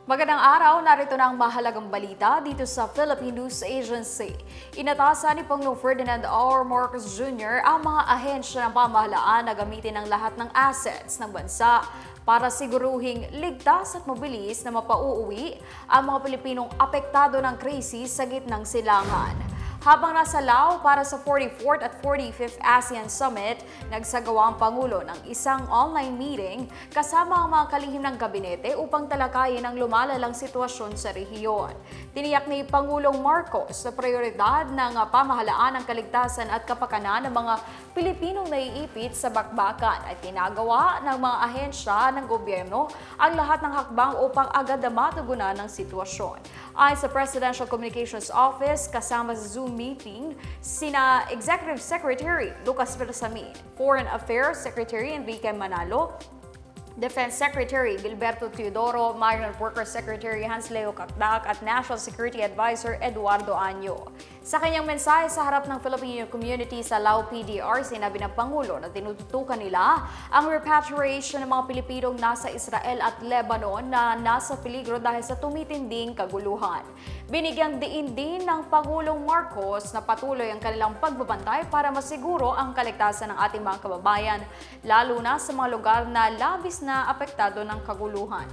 Magandang araw, narito na ang mahalagang balita dito sa Philippine News Agency. Inatasan ni Pangulong Ferdinand R. Marcos Jr. ang mga ahensya ng pamahalaan na gamitin ang lahat ng assets ng bansa para siguruhing ligtas at mabilis na mapauuwi ang mga Pilipinong apektado ng krisis sa gitnang silangan. Habang nasa Lao para sa 44th at 45th ASEAN Summit, nagsagawa ang Pangulo ng isang online meeting kasama ang mga kalihim ng gabinete upang talakayin ang lumalalang sitwasyon sa rehiyon. Tiniyak ni Pangulong Marcos na prioridad ng pamahalaan ang kaligtasan at kapakanan ng mga Pilipinong naiipit sa bakbakan at tinagawa ng mga ahensya ng gobyerno ang lahat ng hakbang upang agad na matugunan ang sitwasyon. Ayon sa Presidential Communications Office, kasama sa Zoom meeting sina Executive Secretary Lucas Bersamin, Foreign Affairs Secretary Enrique Manalo, Defense Secretary Gilberto Teodoro, Migrant Workers Secretary Hans Leo Cacdac at National Security Advisor Eduardo Año. Sa kanyang mensahe sa harap ng Filipino community sa Lao PDR, sinabi ng Pangulo na tinututukan nila ang repatriation ng mga Pilipinong nasa Israel at Lebanon na nasa peligro dahil sa tumitinding kaguluhan. Binigyang diin din ng Pangulong Marcos na patuloy ang kanilang pagbabantay para masiguro ang kaligtasan ng ating mga kababayan, lalo na sa mga lugar na labis na apektado ng kaguluhan.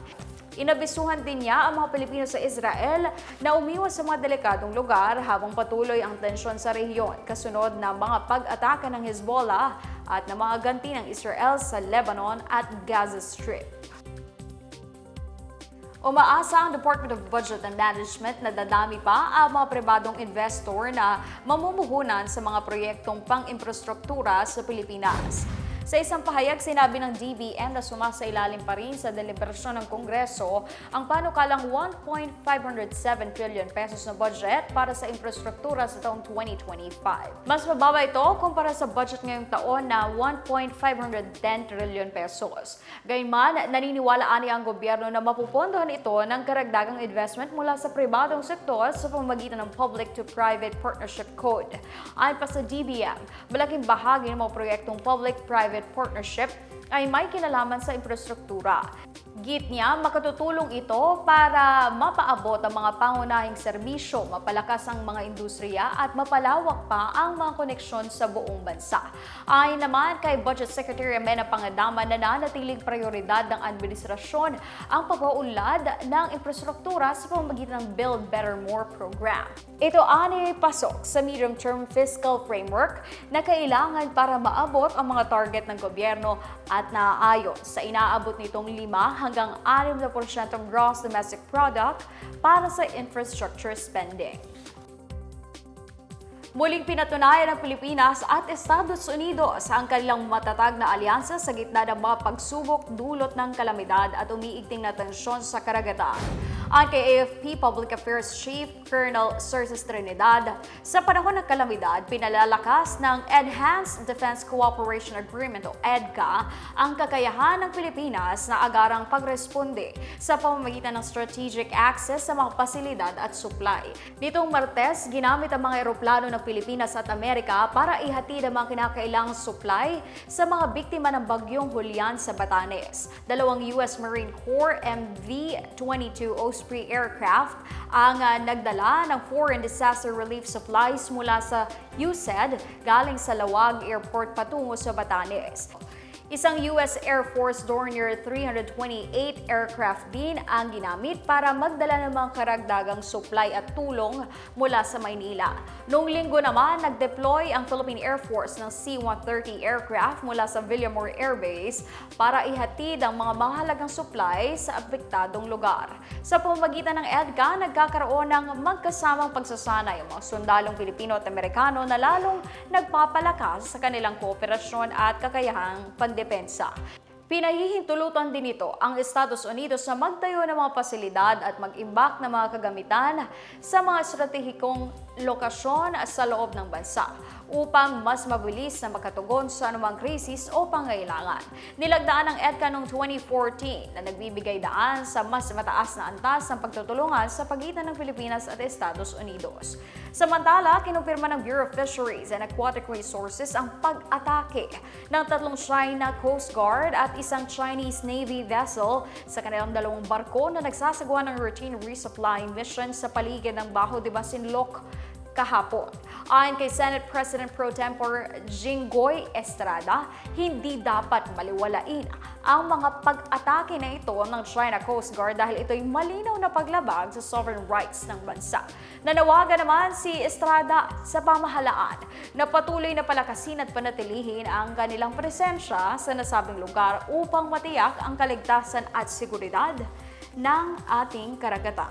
Inabisuhan din niya ang mga Pilipino sa Israel na umiwas sa mga delikadong lugar habang patuloy ang tensyon sa rehiyon kasunod ng mga pag-atake ng Hezbollah at ng mga ganti ng Israel sa Lebanon at Gaza Strip. Umaasa ang Department of Budget and Management na dadami pa ang mga pribadong investor na mamumuhunan sa mga proyektong pang-infrastruktura sa Pilipinas. Sa isang pahayag, sinabi ng DBM na sumasailalim pa rin sa deliberasyon ng Kongreso ang panukalang 1.507 trillion pesos na budget para sa infrastruktura sa taong 2025. Mas mababa ito kumpara sa budget ngayong taon na 1.510 trillion pesos. Gayunman, naniniwalaan niya ang gobyerno na mapupondohan ito ng karagdagang investment mula sa pribadong sektor sa pamamagitan ng Public-to-Private Partnership Code. Ayon pa sa DBM, malaking bahagi ng mga proyektong public-private partnership ay may kinalaman sa infrastruktura. Git niya, makatutulong ito para mapaabot ang mga pangunahing serbisyo, mapalakas ang mga industriya at mapalawak pa ang mga koneksyon sa buong bansa. Ayon naman kay Budget Secretary Amenah Pangandaman na nanatiling prioridad ng administrasyon ang pag-uunlad ng infrastruktura sa pamamagitan ng Build Better More program. Ito ay pasok sa medium-term fiscal framework na kailangan para maabot ang mga target ng gobyerno at naaayon sa inaabot nitong 5 hanggang 6% ng gross domestic product para sa infrastructure spending. Muling pinatunayan ng Pilipinas at Estados Unidos ang kanilang matatag na alyansa sa gitna ng mga pagsubok dulot ng kalamidad at umiigting na tensyon sa karagatan. Ang kay AFP Public Affairs Chief Colonel Cerces Trinidad, sa panahon ng kalamidad, pinalalakas ng Enhanced Defense Cooperation Agreement o EDCA ang kakayahan ng Pilipinas na agarang pagresponde sa pamamagitan ng strategic access sa mga pasilidad at supply. Nitong Martes, ginamit ang mga eroplano ng Pilipinas at Amerika para ihatid ang mga kinakailangang supply sa mga biktima ng bagyong Julian sa Batanes. Dalawang US Marine Corps MV-22 Osprey aircraft ang nagdala ng foreign disaster relief supplies mula sa USED galing sa Lawag Airport patungo sa Batanes. Isang US Air Force Dornier 328 aircraft din ang ginamit para magdala ng mga karagdagang supply at tulong mula sa Maynila. Noong linggo naman, nag-deploy ang Philippine Air Force ng C-130 aircraft mula sa Villamor Air Base para ihatid ang mga mahalagang supply sa apektadong lugar. Sa pamamagitan ng EDCA, nagkakaroon ng magkasamang pagsasanay ang mga sundalong Pilipino at Amerikano na lalong nagpapalakas sa kanilang kooperasyon at kakayahang pandepensa. Pinahihintulutan din ito ang Estados Unidos na magtayo ng mga pasilidad at mag-imbak ng mga kagamitan sa mga estratehikong lokasyon sa loob ng bansa upang mas mabilis na makatugon sa anumang krisis o pangailangan. Nilagdaan ng EDCA noong 2014 na nagbibigay daan sa mas mataas na antas ng pagtutulungan sa pagitan ng Pilipinas at Estados Unidos. Samantala, kinumpirma ng Bureau of Fisheries and Aquatic Resources ang pag-atake ng 3 China Coast Guard at isang Chinese Navy vessel sa kanilang 2 barko na nagsasagawa ng routine resupply mission sa paligid ng Bajo de Masinloc kahapon. Ayon kay Senate President Pro Tempore Jinggoy Estrada, hindi dapat baliwalain ang mga pag-atake na ito ng China Coast Guard dahil ito'y malinaw na paglabag sa sovereign rights ng bansa. Nanawagan naman si Estrada sa pamahalaan na patuloy na palakasin at panatilihin ang kanilang presensya sa nasabing lugar upang matiyak ang kaligtasan at seguridad ng ating karagatan.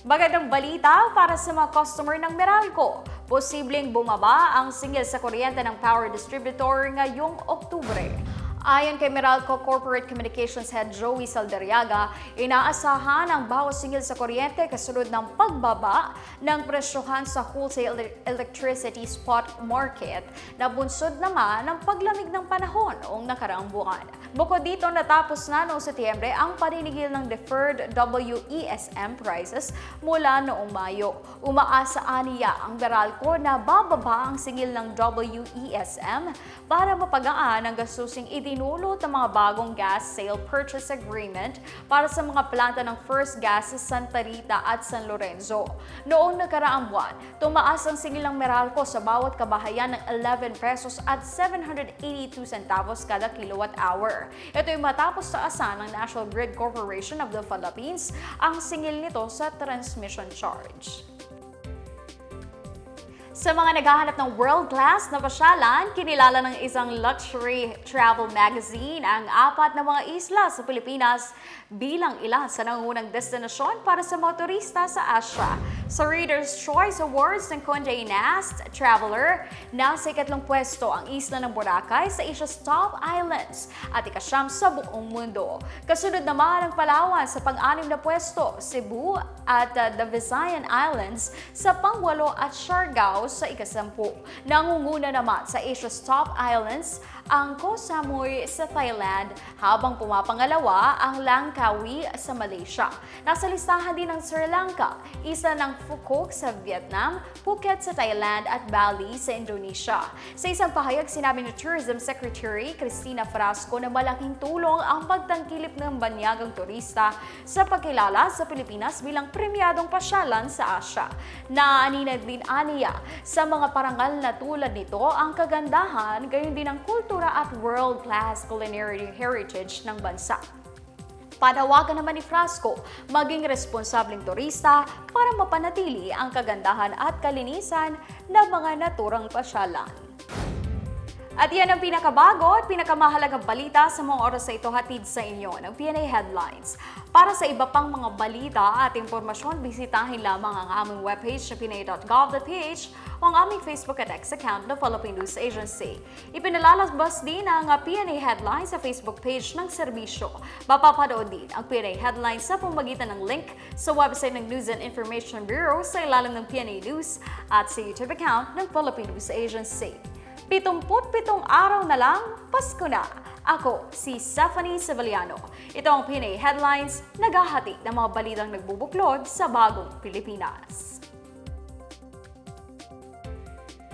Magandang balita para sa mga customer ng Meralco. Posibleng bumaba ang singil sa kuryente ng power distributor ngayong Oktubre. Ayon kay Meralco Corporate Communications Head Joey Saldariaga, inaasahan ang bawas singil sa kuryente kasunod ng pagbaba ng presyohan sa wholesale electricity spot market na bunsod naman ng paglamig ng panahon noong nakaraang buwan. Bukod dito, natapos na noong Setyembre ang paninigil ng deferred WESM prices mula noong Mayo. Umaasa aniya ang Meralco na bababa ang singil ng WESM para mapagaan ang gastusing idinulot ng mga bagong gas sale purchase agreement para sa mga planta ng First Gas sa Santa Rita at San Lorenzo. Noong nakaraang buwan, tumaas ang singil ng Meralco sa bawat kabahayan ng 11 pesos at 782 centavos kada kilowatt hour. Ito ay matapos taasan ng National Grid Corporation of the Philippines ang singil nito sa transmission charge. Sa mga naghahanap ng world-class na pasyalan, kinilala ng isang luxury travel magazine ang 4 na mga isla sa Pilipinas bilang ilan sa nangungunang destinasyon para sa mga turista sa Asia. Sa Reader's Choice Awards ng Condé Nast Traveler, nasa 2 pwesto ang isla ng Boracay sa Asia's top islands at ika-9 sa buong mundo. Kasunod naman ang Palawan sa pang-6 na pwesto, Cebu at the Visayan Islands sa pang-8 at Siargao sa ika-10. Nangunguna naman sa Asia's top islands ang Koh Samui sa Thailand habang pumapangalawa ang Langkawi sa Malaysia. Nasa listahan din ang Sri Lanka, isla ng Phuket sa Vietnam, Phuket sa Thailand at Bali sa Indonesia. Sa isang pahayag, sinabi ni Tourism Secretary Cristina Frasco na malaking tulong ang pagtangkilip ng banyagang turista sa pagkilala sa Pilipinas bilang premyadong pasyalan sa Asia. Naaninag din aniya sa mga parangal na tulad nito ang kagandahan, gayon din ang kultura at world-class culinary heritage ng bansa. Panawagan naman ni Frasco maging responsableng turista para mapanatili ang kagandahan at kalinisan ng mga naturang pasyalan. At yan ang pinakabago at pinakamahalagang balita sa mga oras na ito, hatid sa inyo ng PNA Headlines. Para sa iba pang mga balita at impormasyon, bisitahin lamang ang aming webpage na pna.gov.ph o ang aming Facebook at X account na Philippine News Agency. Ipinalalabas din ang PNA Headlines sa Facebook page ng serbisyo. Mapapanood din ang PNA Headlines sa pamamagitan ng link sa website ng News and Information Bureau sa ilalim ng PNA News at sa YouTube account ng Philippine News Agency. 77 araw na lang, Pasko na. Ako, si Stephanie Sevillano. Ito ang PNA Headlines, naghahati ng mga balitang nagbubuklod sa bagong Pilipinas.